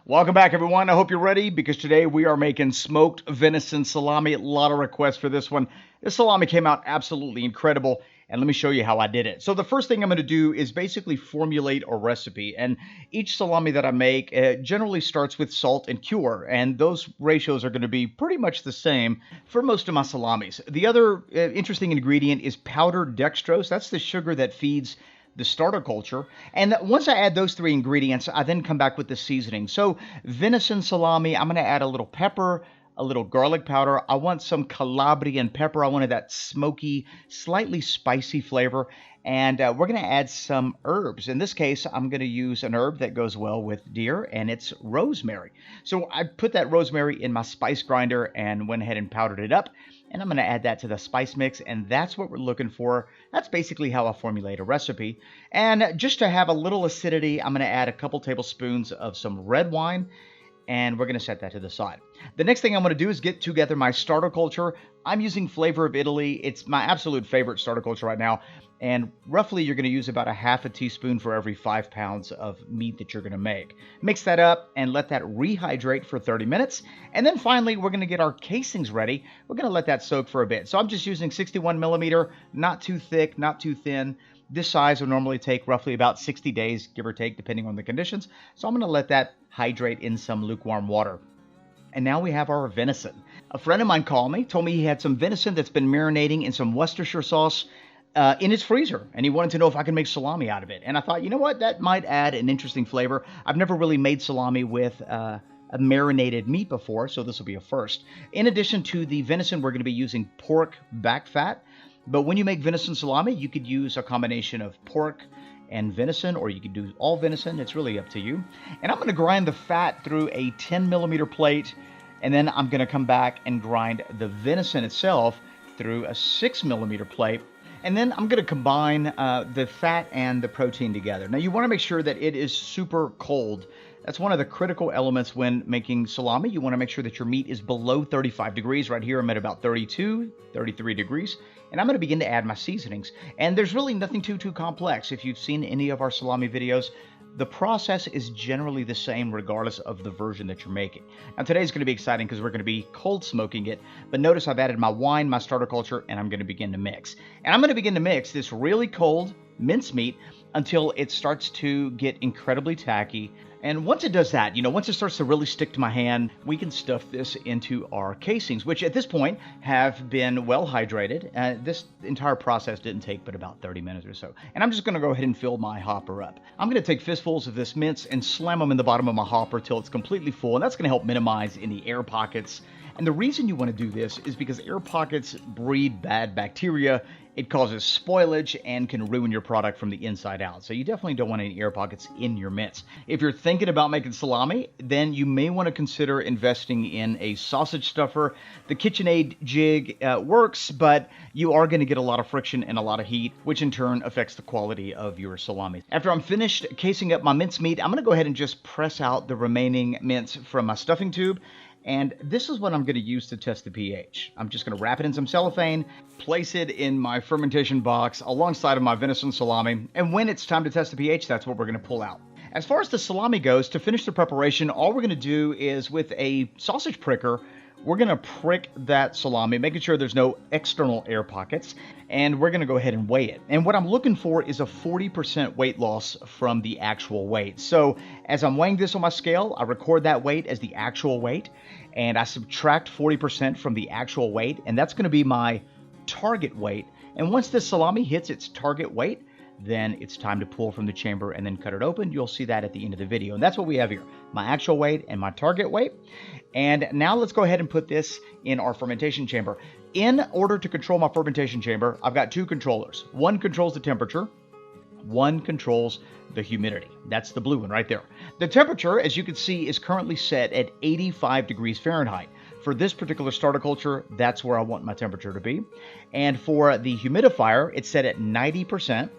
Welcome back, everyone. I hope you're ready because today we are making smoked venison salami. A lot of requests for this one. This salami came out absolutely incredible, and let me show you how I did it. So the first thing I'm going to do is basically formulate a recipe, and each salami that I make generally starts with salt and cure, and those ratios are going to be pretty much the same for most of my salamis. The other interesting ingredient is powdered dextrose. That's the sugar that feeds the starter culture. And once I add those three ingredients, I then come back with the seasoning. So venison salami, I'm going to add a little pepper, a little garlic powder. I want some Calabrian pepper. I wanted that smoky, slightly spicy flavor. And we're going to add some herbs. In this case, I'm going to use an herb that goes well with deer, and it's rosemary. So I put that rosemary in my spice grinder and went ahead and powdered it up. And I'm going to add that to the spice mix, and that's what we're looking for. That's basically how I formulate a recipe. And just to have a little acidity, I'm going to add a couple tablespoons of some red wine, and we're going to set that to the side. The next thing I'm going to do is get together my starter culture. I'm using Flavor of Italy. It's my absolute favorite starter culture right now. And roughly you're going to use about a half a teaspoon for every 5 pounds of meat that you're going to make. Mix that up and let that rehydrate for 30 minutes. And then finally, we're going to get our casings ready. We're going to let that soak for a bit. So I'm just using 61 millimeter, not too thick, not too thin. This size will normally take roughly about 60 days, give or take, depending on the conditions. So I'm going to let that hydrate in some lukewarm water. And now we have our venison. A friend of mine called me, told me he had some venison that's been marinating in some Worcestershire sauce in his freezer, and he wanted to know if I can make salami out of it. And I thought, you know what, that might add an interesting flavor. I've never really made salami with a marinated meat before, so this will be a first. In addition to the venison, we're going to be using pork back fat. But when you make venison salami, you could use a combination of pork and venison, or you could do all venison. It's really up to you. And I'm going to grind the fat through a 10 millimeter plate, and then I'm going to come back and grind the venison itself through a 6 millimeter plate. And then I'm going to combine the fat and the protein together. Now, you want to make sure that it is super cold. That's one of the critical elements when making salami. You want to make sure that your meat is below 35 degrees. Right here, I'm at about 32, 33 degrees. And I'm going to begin to add my seasonings. And there's really nothing too complex. If you've seen any of our salami videos, the process is generally the same regardless of the version that you're making. Now today's going to be exciting because we're going to be cold smoking it, but notice I've added my wine, my starter culture, and I'm going to begin to mix. And I'm going to begin to mix this really cold mincemeat until it starts to get incredibly tacky. And once it does that, once it starts to really stick to my hand, we can stuff this into our casings, which at this point have been well hydrated. This entire process didn't take but about 30 minutes or so. And I'm just going to go ahead and fill my hopper up. I'm going to take fistfuls of this mince and slam them in the bottom of my hopper till it's completely full. And that's going to help minimize any air pockets. And the reason you want to do this is because air pockets breed bad bacteria. It causes spoilage and can ruin your product from the inside out. So you definitely don't want any air pockets in your mince. If you're thinking about making salami, then you may want to consider investing in a sausage stuffer. The KitchenAid jig works, but you are going to get a lot of friction and a lot of heat, which in turn affects the quality of your salami. After I'm finished casing up my mincemeat, I'm going to go ahead and just press out the remaining mince from my stuffing tube. And this is what I'm going to use to test the pH. I'm just going to wrap it in some cellophane, place it in my fermentation box alongside of my venison salami, and when it's time to test the pH, that's what we're going to pull out. As far as the salami goes, to finish the preparation, all we're going to do is with a sausage pricker, we're going to prick that salami, making sure there's no external air pockets, and we're going to go ahead and weigh it. And what I'm looking for is a 40% weight loss from the actual weight. So as I'm weighing this on my scale, I record that weight as the actual weight, and I subtract 40% from the actual weight, and that's going to be my target weight. And once this salami hits its target weight, then it's time to pull from the chamber and then cut it open. You'll see that at the end of the video. And that's what we have here, my actual weight and my target weight. And now let's go ahead and put this in our fermentation chamber. In order to control my fermentation chamber, I've got two controllers. One controls the temperature, one controls the humidity. That's the blue one right there. The temperature, as you can see, is currently set at 85 degrees Fahrenheit. For this particular starter culture, that's where I want my temperature to be. And for the humidifier, it's set at 90%.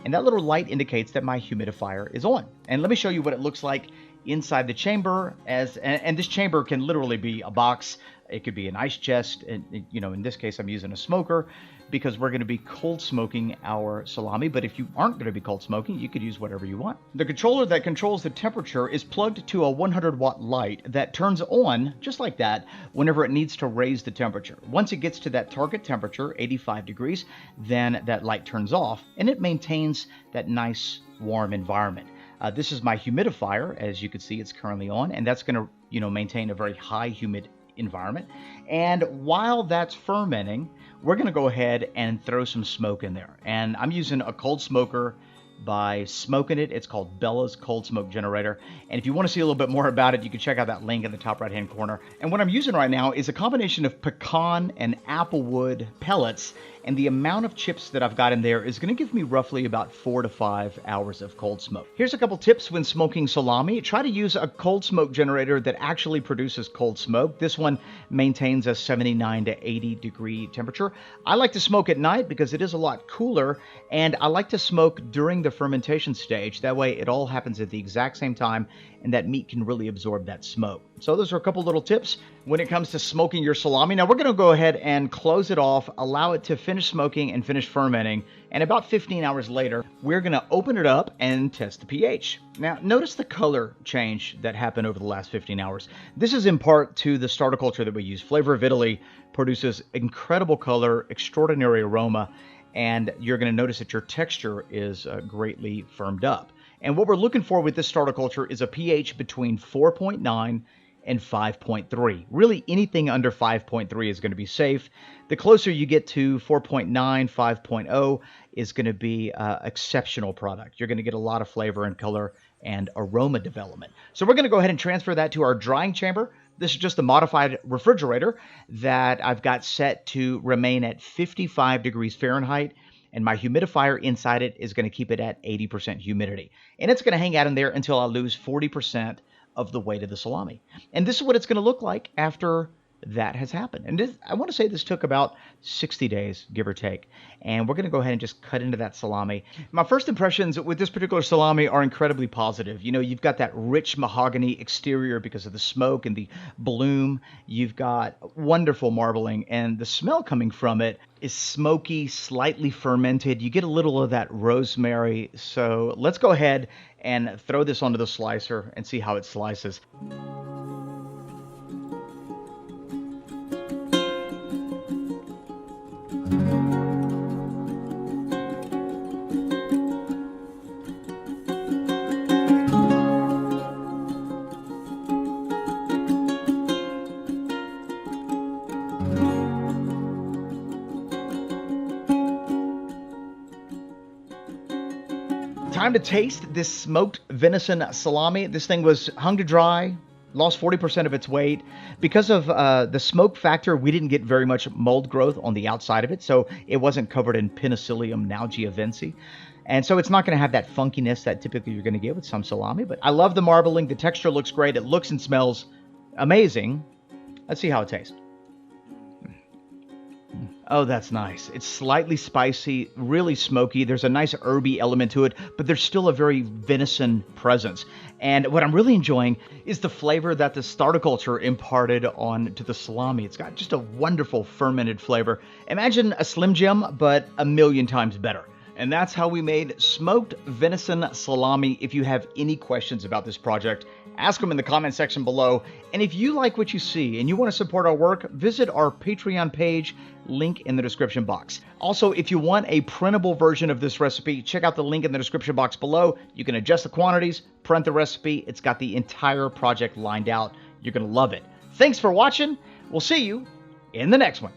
And that little light indicates that my humidifier is on. And let me show you what it looks like inside the chamber, and this chamber can literally be a box. It could be an ice chest, and in this case I'm using a smoker because we're going to be cold smoking our salami. But if you aren't going to be cold smoking, you could use whatever you want. The controller that controls the temperature is plugged to a 100-watt light that turns on just like that whenever it needs to raise the temperature. Once it gets to that target temperature, 85 degrees, then that light turns off and it maintains that nice warm environment. This is my humidifier. As you can see, it's currently on, and that's going to maintain a very high humid environment. And while that's fermenting, we're going to go ahead and throw some smoke in there. And I'm using a cold smoker by Smoking It. It's called Bella's Cold Smoke Generator. And if you want to see a little bit more about it, you can check out that link in the top right hand corner. And what I'm using right now is a combination of pecan and applewood pellets. And the amount of chips that I've got in there is going to give me roughly about 4 to 5 hours of cold smoke. Here's a couple tips when smoking salami. Try to use a cold smoke generator that actually produces cold smoke. This one maintains a 79 to 80 degree temperature. I like to smoke at night because it is a lot cooler, and I like to smoke during the fermentation stage. That way it all happens at the exact same time, and that meat can really absorb that smoke. So those are a couple little tips when it comes to smoking your salami. Now we're going to go ahead and close it off, allow it to finish smoking and finish fermenting, and about 15 hours later, we're going to open it up and test the pH. Now notice the color change that happened over the last 15 hours. This is in part to the starter culture that we use. Flavor of Italy produces incredible color, extraordinary aroma, and you're going to notice that your texture is greatly firmed up. And what we're looking for with this starter culture is a pH between 4.9 and 5.3. Really, anything under 5.3 is going to be safe. The closer you get to 4.9, 5.0 is going to be exceptional product. You're going to get a lot of flavor and color and aroma development. So we're going to go ahead and transfer that to our drying chamber. This is just a modified refrigerator that I've got set to remain at 55 degrees Fahrenheit. And my humidifier inside it is going to keep it at 80% humidity. And it's going to hang out in there until I lose 40% of the weight of the salami. And this is what it's going to look like after that has happened. And I want to say this took about 60 days, give or take. And we're going to go ahead and just cut into that salami. My first impressions with this particular salami are incredibly positive. You've got that rich mahogany exterior because of the smoke and the bloom. You've got wonderful marbling, and the smell coming from it is smoky, slightly fermented. You get a little of that rosemary. So let's go ahead and throw this onto the slicer and see how it slices. Time to taste this smoked venison salami. This thing was hung to dry, lost 40% of its weight. Because of the smoke factor, we didn't get very much mold growth on the outside of it, so it wasn't covered in Penicillium nalgiavense. And so it's not going to have that funkiness that typically you're going to get with some salami. But I love the marbling. The texture looks great. It looks and smells amazing. Let's see how it tastes. Oh, that's nice. It's slightly spicy, really smoky. There's a nice herby element to it, but there's still a very venison presence. And what I'm really enjoying is the flavor that the starter culture imparted on to the salami. It's got just a wonderful fermented flavor. Imagine a Slim Jim, but a million times better. And that's how we made smoked venison salami. If you have any questions about this project, ask them in the comment section below. And if you like what you see and you want to support our work, visit our Patreon page, link in the description box. Also, if you want a printable version of this recipe, check out the link in the description box below. You can adjust the quantities, print the recipe. It's got the entire project lined out. You're going to love it. Thanks for watching. We'll see you in the next one.